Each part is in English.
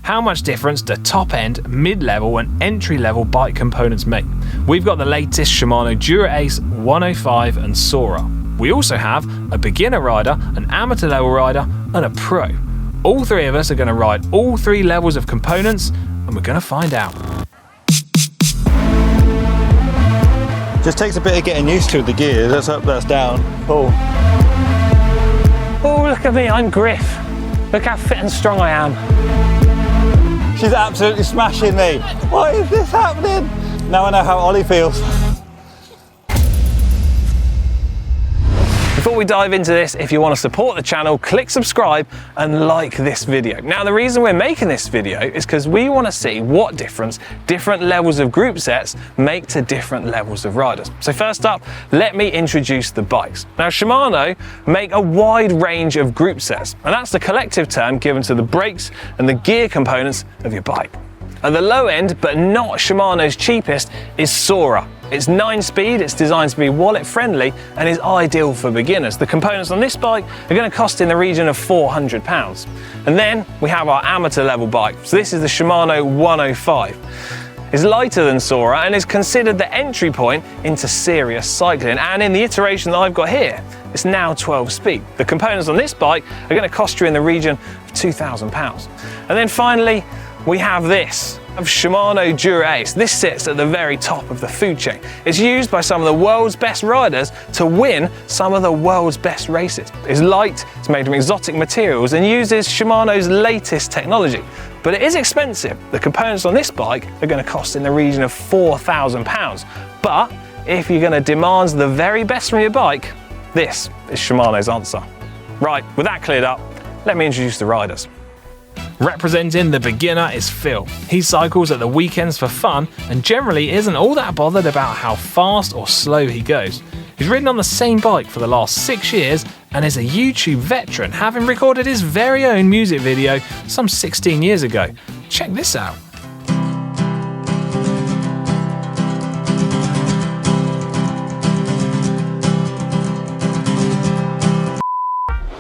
how much difference do top-end, mid-level and entry-level bike components make. We've got the latest Shimano Dura-Ace 105 and Sora. We also have a beginner rider, an amateur level rider and a pro. All three of us are going to ride all three levels of components and we're going to find out. Just takes a bit of getting used to the gears. That's up, that's down. Oh, look at me, I'm Griff. Look how fit and strong I am. she's absolutely smashing me. Why is this happening? Now I know how Ollie feels. Before we dive into this, if you want to support the channel, click subscribe and like this video. Now, the reason we're making this video is because we want to see what difference different levels of group sets make to different levels of riders. So first up, let me introduce the bikes. Now, Shimano make a wide range of group sets, and that's the collective term given to the brakes and the gear components of your bike. At the low end, but not Shimano's cheapest, is Sora. It's 9-speed, it's designed to be wallet friendly and is ideal for beginners. The components on this bike are going to cost in the region of £400. And then we have our amateur level bike. So this is the Shimano 105. It's lighter than Sora and is considered the entry point into serious cycling. And in the iteration that I've got here, it's now 12-speed. The components on this bike are going to cost you in the region of £2,000. And then finally, we have this of Shimano Durais. This sits at the very top of the food chain. It's used by some of the world's best riders to win some of the world's best races. It's light, it's made from exotic materials and uses Shimano's latest technology. But it is expensive. The components on this bike are going to cost in the region of £4,000. But if you're going to demand the very best from your bike, this is Shimano's answer. Right, with that cleared up, let me introduce the riders. Representing the beginner is Phil. He cycles at the weekends for fun and generally isn't all that bothered about how fast or slow he goes. He's ridden on the same bike for the last 6 years and is a YouTube veteran, having recorded his very own music video some 16 years ago. Check this out.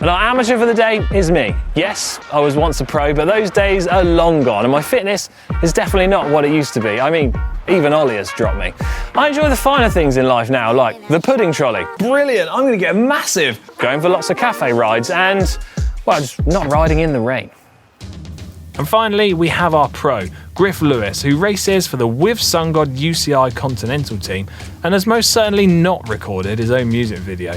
And our amateur for the day is me. Yes, I was once a pro, but those days are long gone and my fitness is definitely not what it used to be. I mean, even Ollie has dropped me. I enjoy the finer things in life now, like the pudding trolley. Brilliant, I'm gonna get massive. Going for lots of cafe rides and, well, just not riding in the rain. And finally, we have our pro, Gruff Lewis, who races for the With Sun God UCI Continental team and has most certainly not recorded his own music video.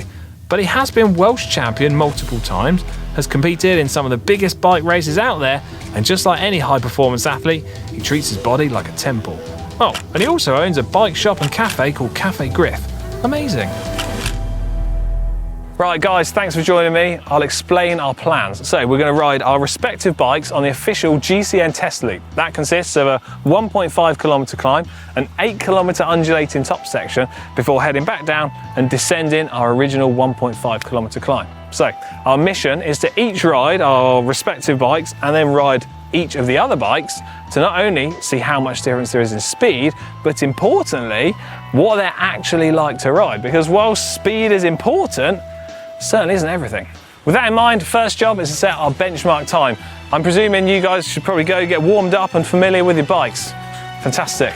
But he has been Welsh champion multiple times, has competed in some of the biggest bike races out there, and just like any high-performance athlete, he treats his body like a temple. Oh, and he also owns a bike shop and cafe called Cafe Griff. Amazing. Right guys, thanks for joining me. I'll explain our plans. So we're going to ride our respective bikes on the official GCN test loop. That consists of a 1.5 kilometre climb, an 8 kilometre undulating top section before heading back down and descending our original 1.5 kilometre climb. So our mission is to each ride our respective bikes and then ride each of the other bikes to not only see how much difference there is in speed, but importantly, what they're actually like to ride. Because while speed is important, certainly isn't everything. With that in mind, first job is to set our benchmark time. I'm presuming you guys should probably go get warmed up and familiar with your bikes. Fantastic.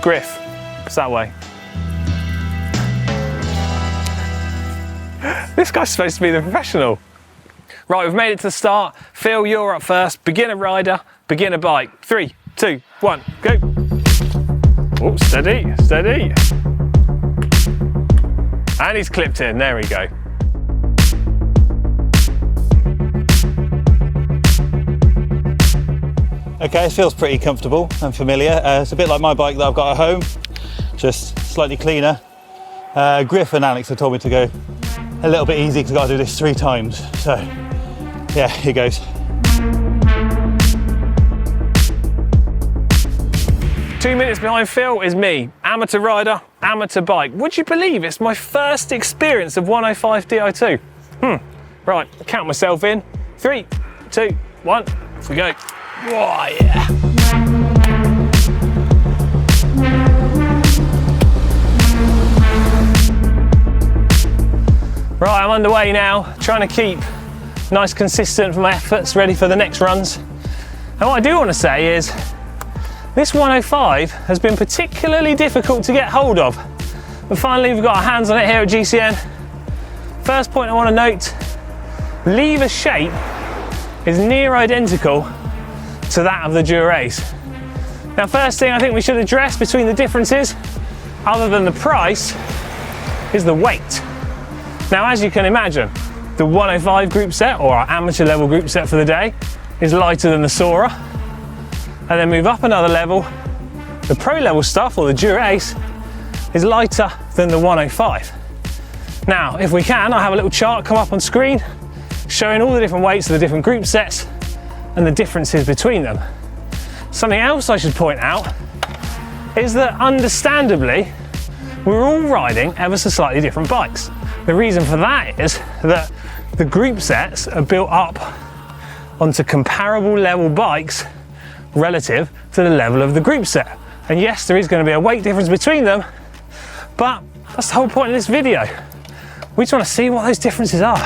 Griff, it's that way. This guy's supposed to be the professional. Right, we've made it to the start. Phil, you're up first. Beginner rider, beginner bike. 3, 2, 1, go. Oh, steady, steady. And he's clipped in, there we go. Okay, it feels pretty comfortable and familiar. It's a bit like my bike that I've got at home, just slightly cleaner. Griff and Alex have told me to go a little bit easy because I've got to do this 3 times. So, yeah, here goes. 2 minutes behind Phil is me, amateur rider, amateur bike. Would you believe it's my first experience of 105 Di2? Right, count myself in. 3, 2, 1, off we go. Whoa, yeah. Right, I'm underway now, trying to keep nice consistent for my efforts, ready for the next runs. And what I do want to say is, this 105 has been particularly difficult to get hold of. But finally we've got our hands on it here at GCN. First point I want to note, lever shape is near identical to that of the Dura-Ace. Now first thing I think we should address between the differences, other than the price, is the weight. Now as you can imagine, the 105 group set, or our amateur level group set for the day, is lighter than the Sora. And then move up another level, the pro level stuff, or the Dura-Ace, is lighter than the 105. Now, if we can, I'll have a little chart come up on screen showing all the different weights of the different group sets and the differences between them. Something else I should point out is that understandably, we're all riding ever so slightly different bikes. The reason for that is that the group sets are built up onto comparable level bikes relative to the level of the group set. And yes, there is going to be a weight difference between them, but that's the whole point of this video. We just want to see what those differences are.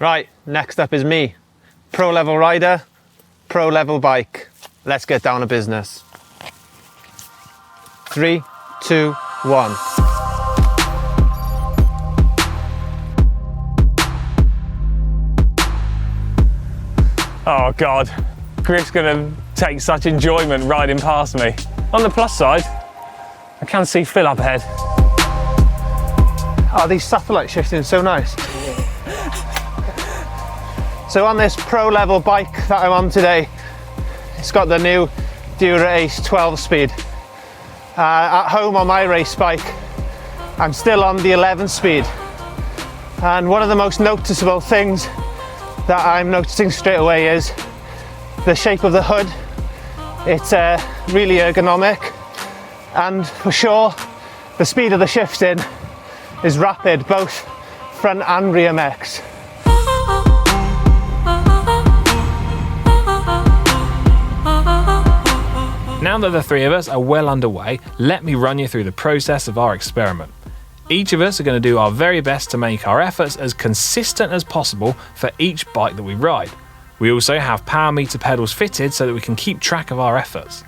Right, next up is me. Pro level rider, pro level bike. Let's get down to business. 3, 2, 1. Oh God, Griff's gonna take such enjoyment riding past me. On the plus side, I can see Phil up ahead. Oh, these satellite shifting so nice. So on this pro level bike that I'm on today, it's got the new Dura-Ace 12 speed. At home on my race bike, I'm still on the 11 speed. And one of the most noticeable things that I'm noticing straight away is the shape of the hood. It's really ergonomic, and for sure the speed of the shifting is rapid, both front and rear mechs. Now that the three of us are well underway, let me run you through the process of our experiment. Each of us are going to do our very best to make our efforts as consistent as possible for each bike that we ride. We also have power meter pedals fitted so that we can keep track of our efforts.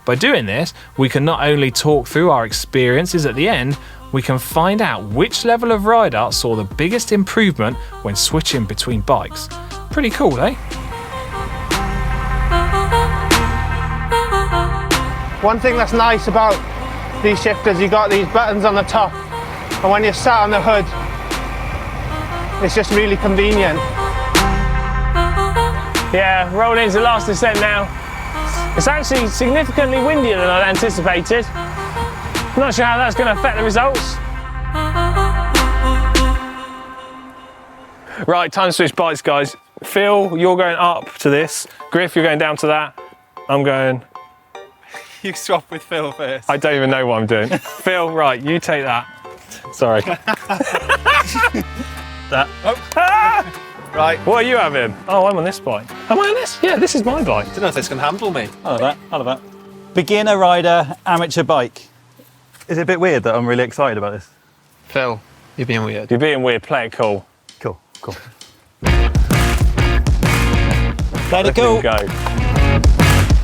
By doing this, we can not only talk through our experiences at the end, we can find out which level of rider saw the biggest improvement when switching between bikes. Pretty cool, eh? One thing that's nice about these shifters, you got these buttons on the top, and when you're sat on the hood, it's just really convenient. Yeah, rolling into the last descent now. It's actually significantly windier than I'd anticipated. I'm not sure how that's going to affect the results. Right, time to switch bikes, guys. Phil, you're going up to this. Griff, you're going down to that. I'm going... You swap with Phil first. I don't even know what I'm doing. Phil, right, you take that. Sorry. That. Oh. Ah! Right. What are you having? Oh, I'm on this bike. Am I on this? Yeah, this is my bike. I don't know if this can handle me. I love that. Beginner rider, amateur bike. Is it a bit weird that I'm really excited about this? Phil, you're being weird. You're being weird, play it cool. Cool. Let it go. Go.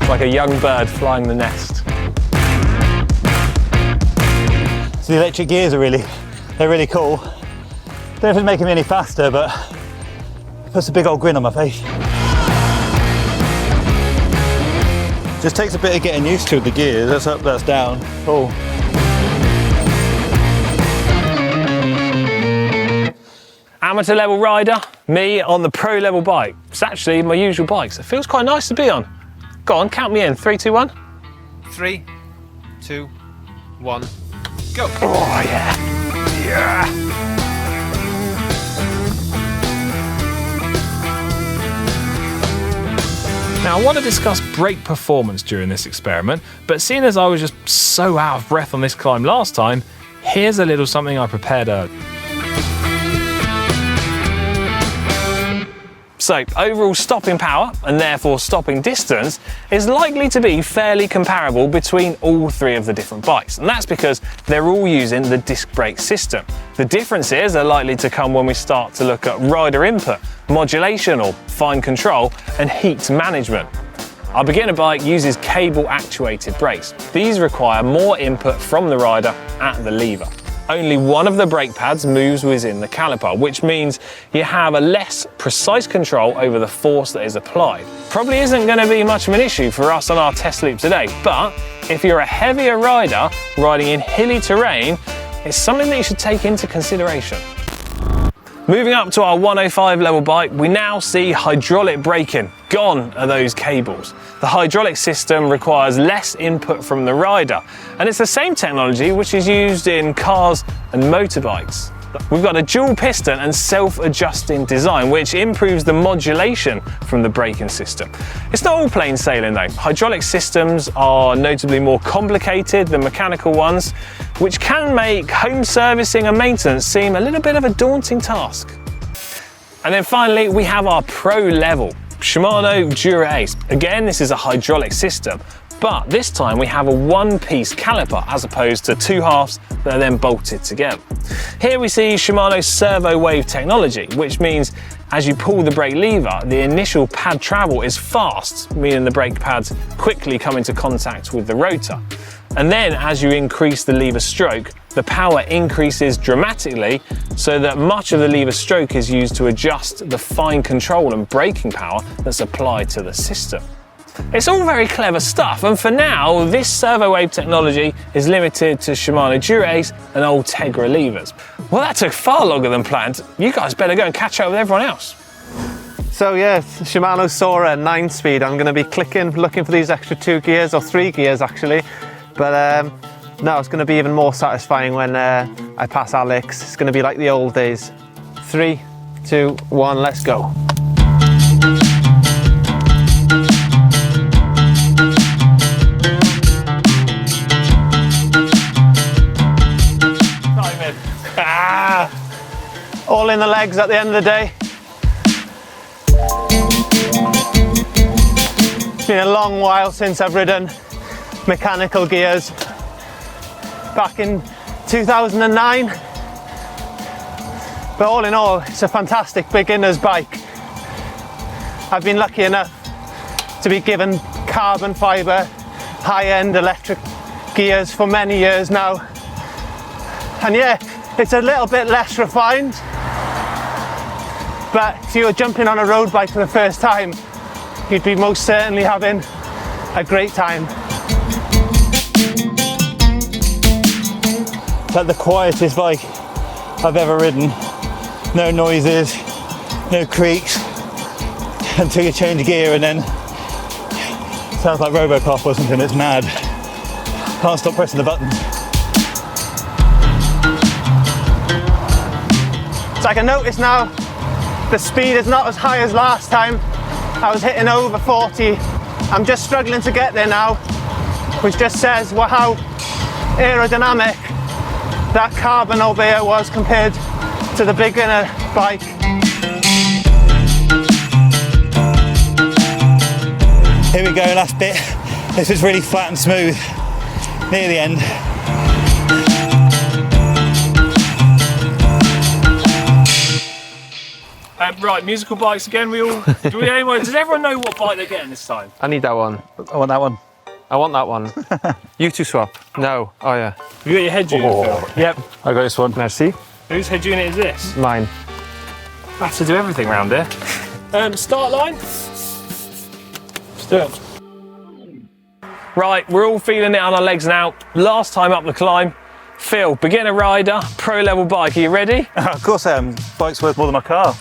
It's like a young bird flying the nest. So the electric gears are they're really cool. Don't know if it's making me any faster, but it puts a big old grin on my face. Just takes a bit of getting used to with the gears. That's up, that's down. Oh. Amateur level rider, me on the pro level bike. It's actually my usual bike, so it feels quite nice to be on. Go on, count me in. 3, 2, 1. 3, 2, 1, go. Oh yeah. Yeah. Now I want to discuss brake performance during this experiment, but seeing as I was just so out of breath on this climb last time, here's a little something I prepared earlier. So overall stopping power, and therefore stopping distance, is likely to be fairly comparable between all three of the different bikes. And that's because they're all using the disc brake system. The differences are likely to come when we start to look at rider input, modulation or fine control, and heat management. Our beginner bike uses cable actuated brakes. These require more input from the rider at the lever. Only one of the brake pads moves within the caliper, which means you have a less precise control over the force that is applied. Probably isn't going to be much of an issue for us on our test loop today, but if you're a heavier rider riding in hilly terrain, it's something that you should take into consideration. Moving up to our 105 level bike, we now see hydraulic braking. Gone are those cables. The hydraulic system requires less input from the rider, and it's the same technology which is used in cars and motorbikes. We've got a dual piston and self-adjusting design, which improves the modulation from the braking system. It's not all plain sailing though. Hydraulic systems are notably more complicated than mechanical ones, which can make home servicing and maintenance seem a little bit of a daunting task. And then finally, we have our pro level, Shimano Durais. Again, this is a hydraulic system, but this time we have a one-piece caliper as opposed to two halves that are then bolted together. Here we see Shimano's Servo wave technology, which means as you pull the brake lever, the initial pad travel is fast, meaning the brake pads quickly come into contact with the rotor. And then as you increase the lever stroke, the power increases dramatically so that much of the lever stroke is used to adjust the fine control and braking power that's applied to the system. It's all very clever stuff, and for now, this servo wave technology is limited to Shimano Durais and old Tegra levers. Well, that took far longer than planned. You guys better go and catch up with everyone else. So yeah, Shimano Sora 9-speed. I'm going to be looking for these extra 2 gears, or 3 gears actually. But no, it's going to be even more satisfying when I pass Alex. It's going to be like the old days. 3, 2, 1, let's go. All in the legs at the end of the day. It's been a long while since I've ridden mechanical gears. Back in 2009. But all in all, it's a fantastic beginner's bike. I've been lucky enough to be given carbon fibre, high-end electric gears for many years now. And yeah, it's a little bit less refined, but if you were jumping on a road bike for the first time, you'd be most certainly having a great time. It's like the quietest bike I've ever ridden. No noises, no creaks, until you change gear and then sounds like Robocop or something. It's mad. Can't stop pressing the buttons. So I can notice now the speed is not as high as last time. I was hitting over 40. I'm just struggling to get there now, which just says how aerodynamic that carbon albeit was compared to the beginner bike. Here we go, last bit. This is really flat and smooth near the end. Right, musical bikes again. Does everyone know what bike they're getting this time? I need that one. I want that one. I want that one. You two swap. No. Oh yeah. You got your head unit, Phil? Yep. I got this one. Merci. Whose head unit is this? Mine. I have to do everything around here. Start line. Let's do it. Right, we're all feeling it on our legs now. Last time up the climb. Phil, beginner rider, pro level bike, are you ready? Of course I am. Bike's worth more than my car.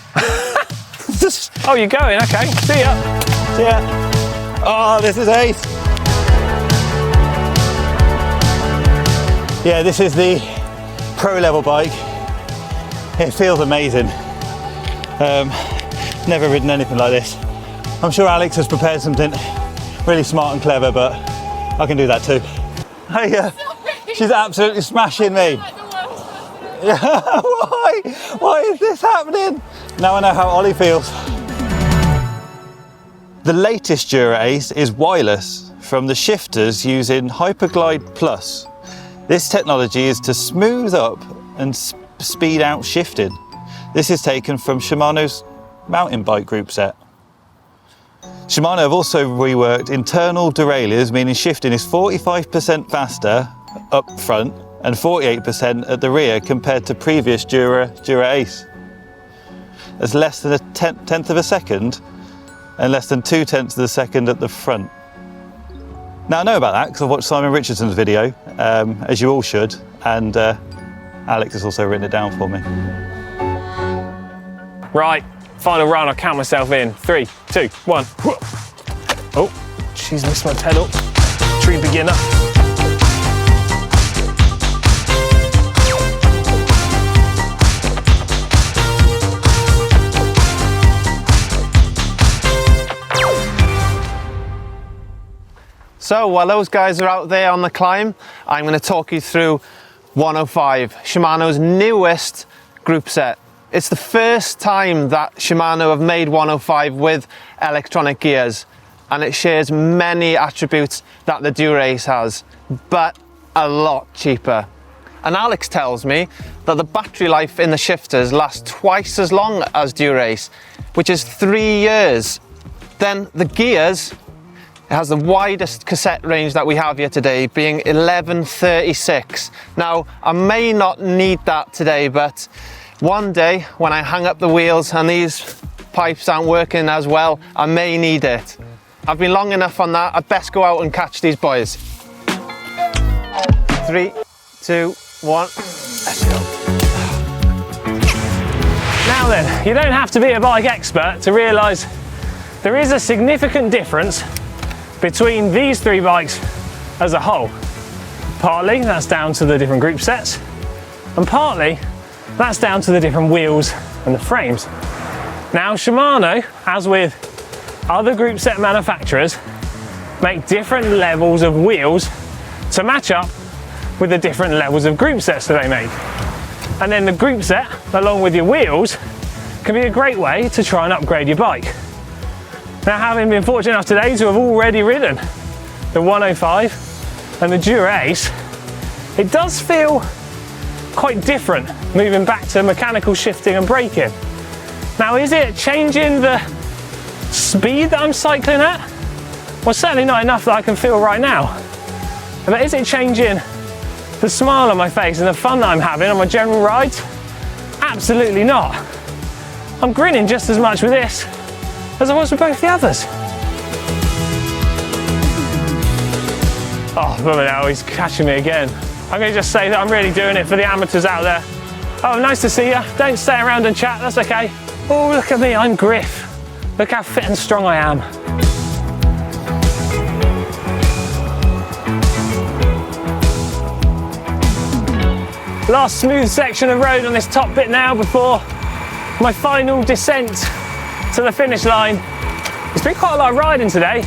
Oh, you're going, okay. See ya. See ya. Oh, this is ace. Yeah, this is the pro level bike. It feels amazing. Never ridden anything like this. I'm sure Alex has prepared something really smart and clever, but I can do that too. Hey, she's absolutely smashing me. Why? Why is this happening? Now I know how Ollie feels. The latest Dura-Ace is wireless from the shifters using Hyperglide Plus. This technology is to smooth up and speed out shifting. This is taken from Shimano's mountain bike group set. Shimano have also reworked internal derailleurs, meaning shifting is 45% faster up front and 48% at the rear compared to previous Dura-Ace. There's less than a tenth of a second and less than 2/10 of a second at the front. Now I know about that because I've watched Simon Richardson's video, as you all should, and Alex has also written it down for me. Right, final run, I'll count myself in. 3, 2, 1. Oh, she's missed my pedal. True beginner. So while those guys are out there on the climb, I'm going to talk you through 105, Shimano's newest group set. It's the first time that Shimano have made 105 with electronic gears, and it shares many attributes that the Dura-Ace has, but a lot cheaper. And Alex tells me that the battery life in the shifters lasts twice as long as Dura-Ace, which is 3 years. Then the gears, it has the widest cassette range that we have here today, being 1136. Now, I may not need that today, but one day when I hang up the wheels and these pipes aren't working as well, I may need it. I've been long enough on that, I'd best go out and catch these boys. 3, 2, 1, let's go. Now then, you don't have to be a bike expert to realise there is a significant difference between these three bikes as a whole. Partly that's down to the different group sets, and partly that's down to the different wheels and the frames. Now Shimano, as with other group set manufacturers, make different levels of wheels to match up with the different levels of group sets that they make. And then the group set, along with your wheels, can be a great way to try and upgrade your bike. Now, having been fortunate enough today to have already ridden the 105 and the Dura-Ace, it does feel quite different moving back to mechanical shifting and braking. Now, is it changing the speed that I'm cycling at? Well, certainly not enough that I can feel right now. But is it changing the smile on my face and the fun that I'm having on my general rides? Absolutely not. I'm grinning just as much with this as I was with both the others. Oh, blooming hell, he's catching me again. I'm going to just say that I'm really doing it for the amateurs out there. Oh, nice to see you. Don't stay around and chat, that's okay. Oh, look at me, I'm Griff. Look how fit and strong I am. Last smooth section of road on this top bit now before my final descent to the finish line. It's been quite a lot of riding today.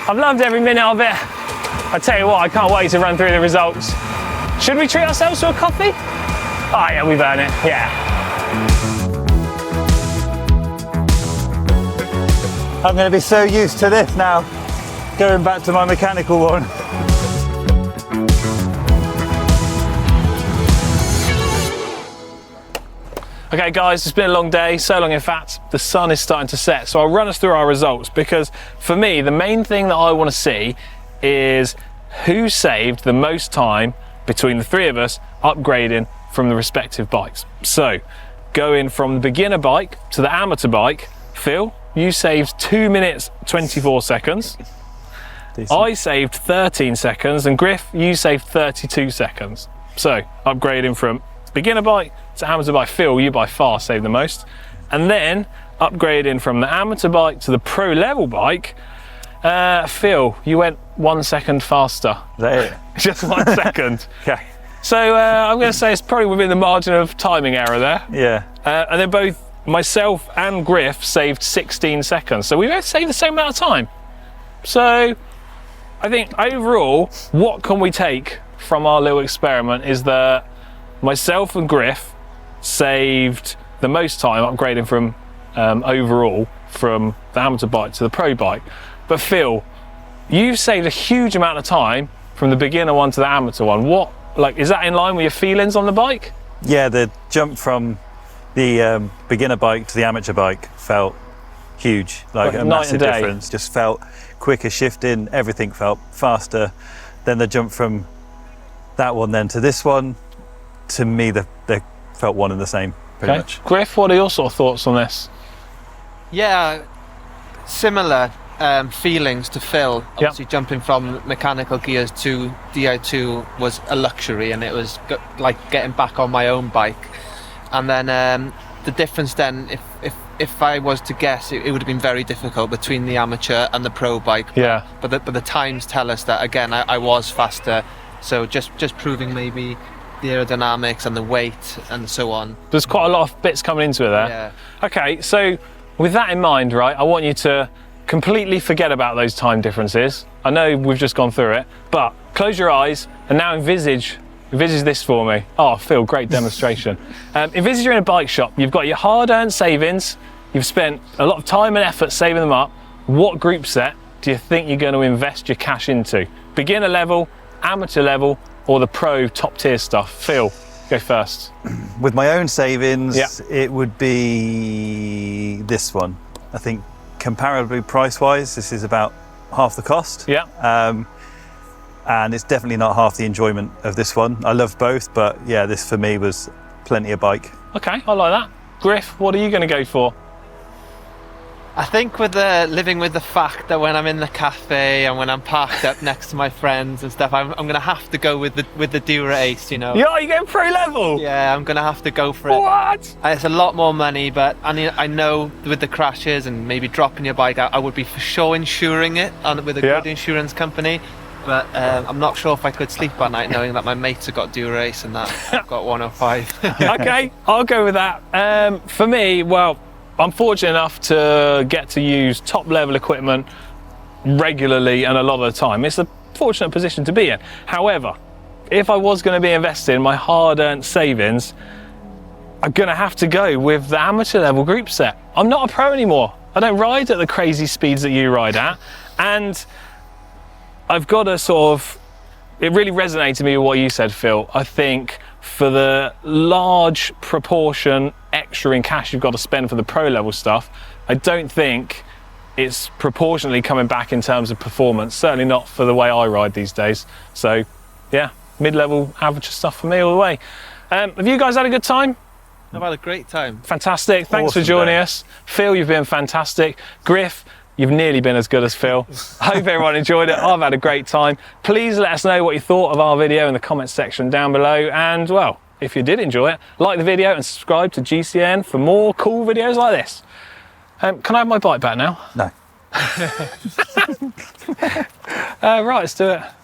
I've loved every minute of it. I tell you what, I can't wait to run through the results. Should we treat ourselves to a coffee? Oh yeah, we've earned it, yeah. I'm going to be so used to this now, going back to my mechanical one. Okay guys, it's been a long day, so long in fact, the sun is starting to set, so I'll run us through our results, because for me, the main thing that I want to see is who saved the most time between the three of us upgrading from the respective bikes. So, going from the beginner bike to the amateur bike, Phil, you saved 2 minutes 24 seconds. Decent. I saved 13 seconds, and Griff, you saved 32 seconds. So, upgrading from beginner bike to amateur bike, Phil, you by far saved the most. And then upgrading from the amateur bike to the pro level bike, Phil, you went 1 second faster. Is that it? Just 1 second. Okay. So I'm going to say it's probably within the margin of timing error there. Yeah. And then both myself and Griff saved 16 seconds. So we both saved the same amount of time. So I think overall, what can we take from our little experiment is that myself and Griff saved the most time upgrading from overall from the amateur bike to the pro bike. But Phil, you've saved a huge amount of time from the beginner one to the amateur one. What, like, is that in line with your feelings on the bike? Yeah, the jump from the beginner bike to the amateur bike felt huge, like a massive difference. Just felt quicker shifting, everything felt faster. Then the jump from that one then to this one, to me, they felt one and the same, pretty much. Griff, what are your sort of thoughts on this? Yeah, similar feelings to Phil. Obviously, jumping from mechanical gears to Di2 was a luxury, and it was like getting back on my own bike. And then the difference then, if I was to guess, it would have been very difficult between the amateur and the pro bike. Yeah. But the times tell us that, again, I was faster. So just proving maybe the aerodynamics and the weight and so on. There's quite a lot of bits coming into it there. Yeah. Okay, so with that in mind, right, I want you to completely forget about those time differences. I know we've just gone through it, but close your eyes and now envisage this for me. Oh, Phil, great demonstration. Envisage you're in a bike shop. You've got your hard-earned savings. You've spent a lot of time and effort saving them up. What group set do you think you're going to invest your cash into? Beginner level, amateur level, or the pro top tier stuff? Phil, go first. With my own savings, it would be this one. I think comparably price-wise, this is about half the cost. Yeah. And it's definitely not half the enjoyment of this one. I love both, but yeah, this for me was plenty of bike. Okay, I like that. Griff, what are you going to go for? I think with living with the fact that when I'm in the cafe and when I'm parked up next to my friends and stuff, I'm going to have to go with the Dura-Ace, you know. Yeah, you're going pro level? Yeah, I'm going to have to go for it. What? It's a lot more money, but I know with the crashes and maybe dropping your bike out, I would be for sure insuring it with a good insurance company. But I'm not sure if I could sleep at night knowing that my mates have got Dura-Ace and that I've got 105. Okay, I'll go with that. For me, well, I'm fortunate enough to get to use top level equipment regularly and a lot of the time. It's a fortunate position to be in. However, if I was going to be investing my hard-earned savings, I'm going to have to go with the amateur level group set. I'm not a pro anymore. I don't ride at the crazy speeds that you ride at. And I've got to sort of, it really resonated with me with what you said, Phil. I think for the large proportion extra in cash you've got to spend for the pro level stuff, I don't think it's proportionally coming back in terms of performance, certainly not for the way I ride these days. So yeah, mid-level average stuff for me all the way. Have you guys had a good time? I've had a great time. Fantastic, thanks for joining us. Phil, you've been fantastic. Griff, you've nearly been as good as Phil. I hope everyone enjoyed it. I've had a great time. Please let us know what you thought of our video in the comments section down below. And well, if you did enjoy it, like the video and subscribe to GCN for more cool videos like this. Can I have my bike back now? No. Right, let's do it.